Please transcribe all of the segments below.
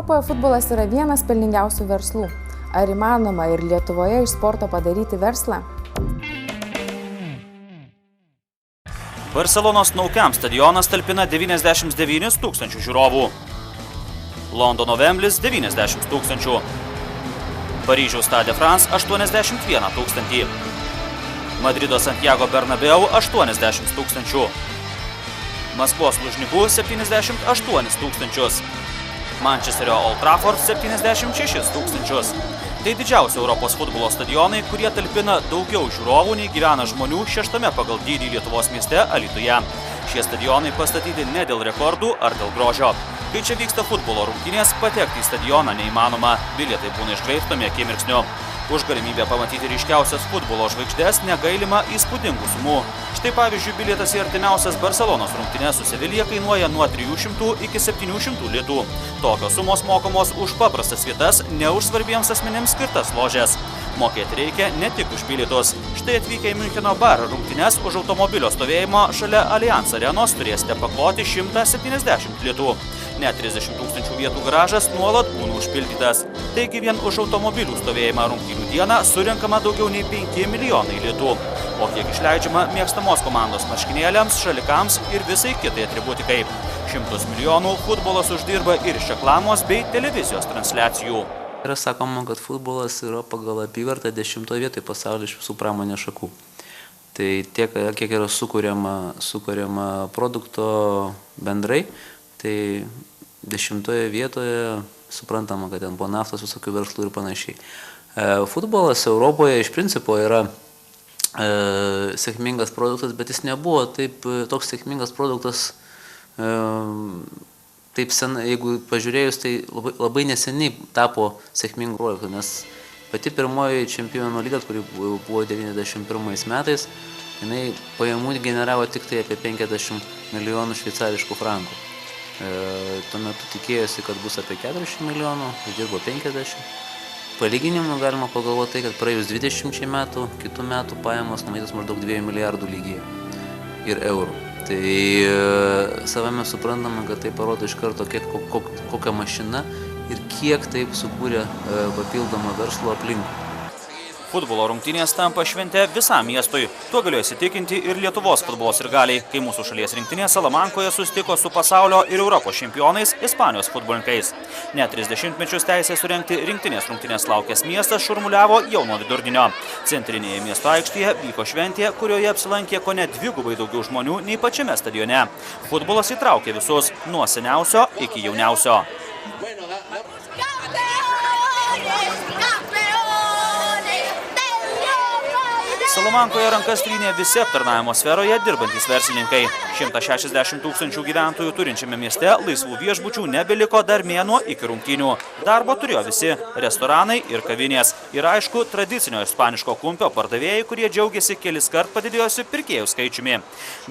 Europoje futbolas yra vienas pelningiausių verslų. Ar įmanoma ir Lietuvoje iš sporto padaryti verslą? Barselonos Nou Camp stadionas talpina 99 tūkstančių žiūrovų. Londono Wemblis 90 tūkstančių. Paryžiaus Stade de France 81 tūkstantį. Madrido Santiago Bernabeu 80 tūkstančių. Maskvos Lužnikų 78 tūkstančius. Mančesterio Old Trafford 76 tūkstančius. Tai didžiausi Europos futbolo stadionai, kurie talpina daugiau žiūrovų nei gyvena žmonių šeštame pagal dydį Lietuvos mieste Alytuje. Šie stadionai pastatyti ne dėl rekordų ar dėl grožio. Kai čia vyksta futbolo rungtynės, patekti į stadioną neįmanoma, bilietai būna išgraibstomi akimirksniu. Už galimybę pamatyti ryškiausias futbolo žvaigždės negailima įspūdingų sumų. Štai pavyzdžiui, bilietas į artimiausias Barselonos rungtynes su Sevilija kainuoja nuo 300 iki 700 litų. Tokios sumos mokamos už paprastas vietas, ne už svarbiems asmenims skirtas ložes. Mokėti reikia ne tik už bilietus. Štai atvykę į Miuncheno Bar rungtynes už automobilio stovėjimo šalia Allianz arenos turėsite pakloti 170 litų. Net 30 tūkstančių vietų garažas nuolat būna užpildytas. Taigi vien už automobilių stovėjimą rungtynių dieną surinkama daugiau nei 5 milijonai litų. O kiek išleidžiama mėgstamos komandos marškinėliams, šalikams ir visai kitai atributikai. 100 milijonų futbolas uždirba ir iš reklamos bei televizijos transliacijų. Yra sakoma, kad futbolas yra pagal apyvartą 10 vietoje pasaulyje iš visų pramonės šakų. Tai tiek, kiek yra sukuriama produkto bendrai, tai 10 vietoje suprantama, kad ten po naftos visokių verslų ir panašiai. Futbolas Europoje iš principo yra sėkmingas produktas, bet jis nebuvo toks sėkmingas produktas taip senai, jeigu pažiūrėjus, tai labai neseniai tapo sėkmingu projektu, nes pati pirmoji čempionų lyga, kuri buvo 91 metais, jinai pajamų generavo tik tai apie 50 milijonų šveicariškų frankų. Tuo metu tikėjosi, kad bus apie 40 milijonų, uždirbo 50. Palyginimų galima pagalvoti tai, kad praėjus 20 metų, kitų metų pajamos numatytos maždaug 2 milijardų lygyje ir eurų. Tai savame suprantame, kad tai parodo iš karto, kokia mašina ir kiek taip sukūrė papildomą verslo aplinkų. Futbolo rungtynės tampa švente visam miestui. Tuo galėjo įsitikinti ir Lietuvos futbolo sirgaliai, kai mūsų šalies rinktinė Salamankoje susitiko su pasaulio ir Europos čempionais Ispanijos futbolininkais. Net 30 mečius teisę surengti rinktinės rungtynės laukęs miestas šurmuliavo jau nuo vidurdienio. Centrinėje miesto aikštėje vyko šventė, kurioje apsilankė kone dvigubai daugiau žmonių nei pačiame stadione. Futbolas įtraukė visus, nuo seniausio iki jauniausio. Salamankoje rankas trynė visi aptarnavimo sferoje dirbantys verslininkai. 160 tūkstančių gyventojų turinčiame mieste laisvų viešbučių nebeliko dar mėnuo iki rungtynių. Darbo turėjo visi – restoranai ir kavinės. Ir aišku, tradicinio ispaniško kumpio pardavėjai, kurie džiaugiasi keliskart padidėjusiu pirkėjų skaičiumi.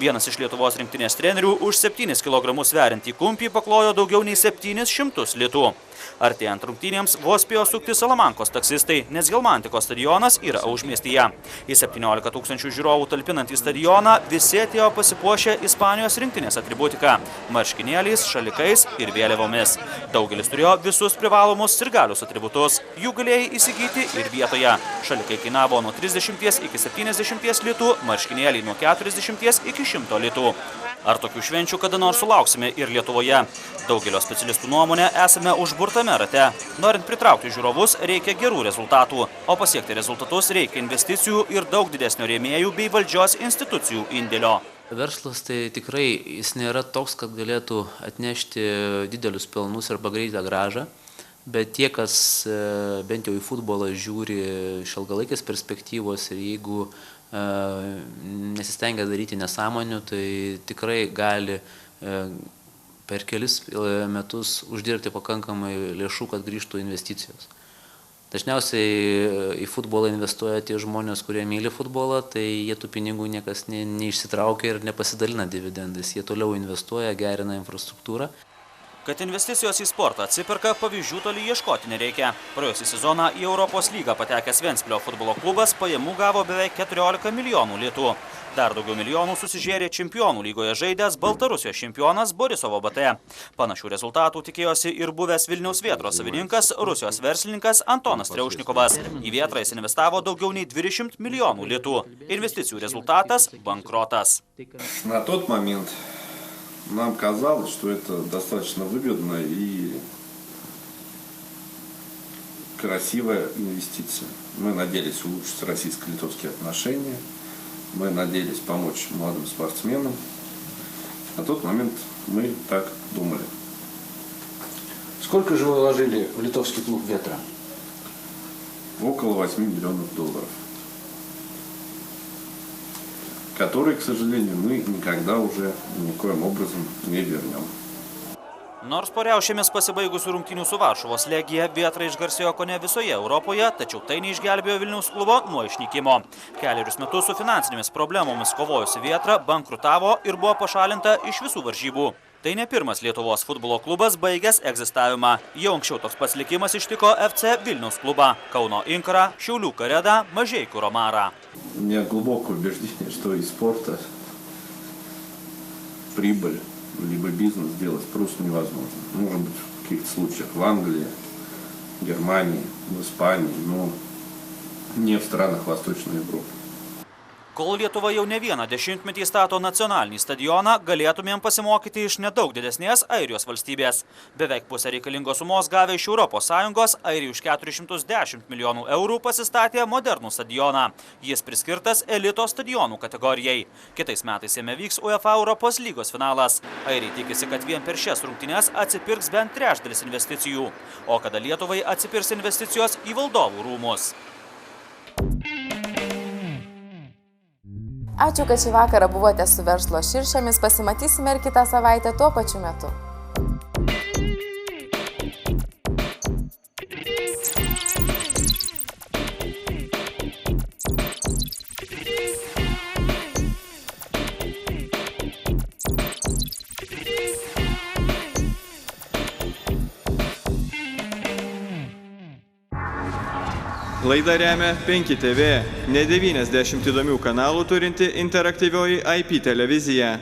Vienas iš Lietuvos rinktinės trenerių už 7 kg sveriantį kumpį paklojo daugiau nei 700 litų. Artėjant rungtynėms vos spėjo sukti Salamankos taksistai, nes Helmantikos stadionas yra užmiestyje. Į 17 tūkstančių žiūrovų talpinantį stadioną visi atėjo pasipuošę Ispanijos rinktinės atributiką – marškinėliais, šalikais ir vėliavomis. Daugelis turėjo visus privalomus sirgalius atributus. Jų galėjai įsigyti ir vietoje. Šalikai kainavo nuo 30 iki 70 litų, marškinėliai nuo 40 iki 100 litų. Ar tokių švenčių kada nors sulauksime ir Lietuvoje? Daugelio specialistų nuomonė esame užburtame rate. Norint pritraukti žiūrovus, reikia gerų rezultatų, o pasiekti rezultatus reikia investicijų ir daug didesnio rėmėjų bei valdžios institucijų indėlio. Verslas tai tikrai jis nėra toks, kad galėtų atnešti didelius pelnus arba greitą grąžą, bet tie, kas bent jau į futbolą žiūri iš ilgalaikės perspektyvos ir jeigu nesistengia daryti nesąmonių, tai tikrai gali per kelis metus uždirbti pakankamai lėšų, kad grįžtų investicijos. Dažniausiai į futbolą investuoja tie žmonės, kurie myli futbolą, tai jie tų pinigų niekas neišsitraukia ir nepasidalina dividendais. Jie toliau investuoja, gerina infrastruktūrą. Kad investicijos į sportą atsiperka, pavyzdžių toli ieškoti nereikia. Praėjusį sezoną į Europos lygą patekęs Ventspilio futbolo klubas pajamų gavo beveik 14 milijonų litų. Dar daugiau milijonų susižėrė Čempionų lygoje žaidęs Baltarusijos čempionas Borisovo BT. Panašių rezultatų tikėjosi ir buvęs Vilniaus Vėtros savininkas, Rusijos verslininkas Antonas Treušnikovas. Į Vėtrą jis investavo daugiau nei 200 milijonų litų. Investicijų результатас – банкротас. На тот момент нам казалось, что это достаточно выгодно и красивая инвестиция. Мы надеялись улучшить российско-литовские отношения, мы надеялись помочь молодым спортсменам. На тот момент мы так думали. Сколько же вы вложили в литовский клуб «Ветра»? Около 8 миллионов долларов, которые, к сожалению, мы никогда уже никоим образом не вернем. Nors po riaušėmis pasibaigusių rungtynių su Varšuvos Legija Vėtra išgarsėjo kone visoje Europoje, tačiau tai neišgelbėjo Vilniaus klubo nuo išnykimo. Kelerius metus su finansinėmis problemomis kovojusi Vėtra bankrutavo ir buvo pašalinta iš visų varžybų. Tai ne pirmas Lietuvos futbolo klubas baigęs egzistavimą. Jau anksčiau toks pats likimas ištiko FC Vilniaus klubą, Kauno Inkarą, Šiaulių Karedą, Mažeikių Romarą. У меня глубокое убеждение, что из спорта прибыль либо бизнес делать просто невозможно. Может быть, в каких-то случаях в Англии, Германии, в Испании, но не в странах Восточной Европы. Kol Lietuva jau ne vieną dešimtmetį stato nacionalinį stadioną, galėtumėm pasimokyti iš nedaug didesnės Airijos valstybės. Beveik pusę reikalingos sumos gavę iš Europos Sąjungos, Airija už 410 milijonų eurų pasistatė modernų stadioną. Jis priskirtas elito stadionų kategorijai. Kitais metais jame vyks UEFA Europos lygos finalas. Airija tikisi, kad vien per šias rungtynes atsipirks bent trečdalis investicijų. O kada Lietuvai atsipirs investicijos į valdovų rūmus? Ačiū, kad šį vakarą buvote su verslo širšėmis. Pasimatysime ir kitą savaitę tuo pačiu metu. Laidą remia 5TV, ne 90 įdomių kanalų turinti interaktyvioji IP televizija.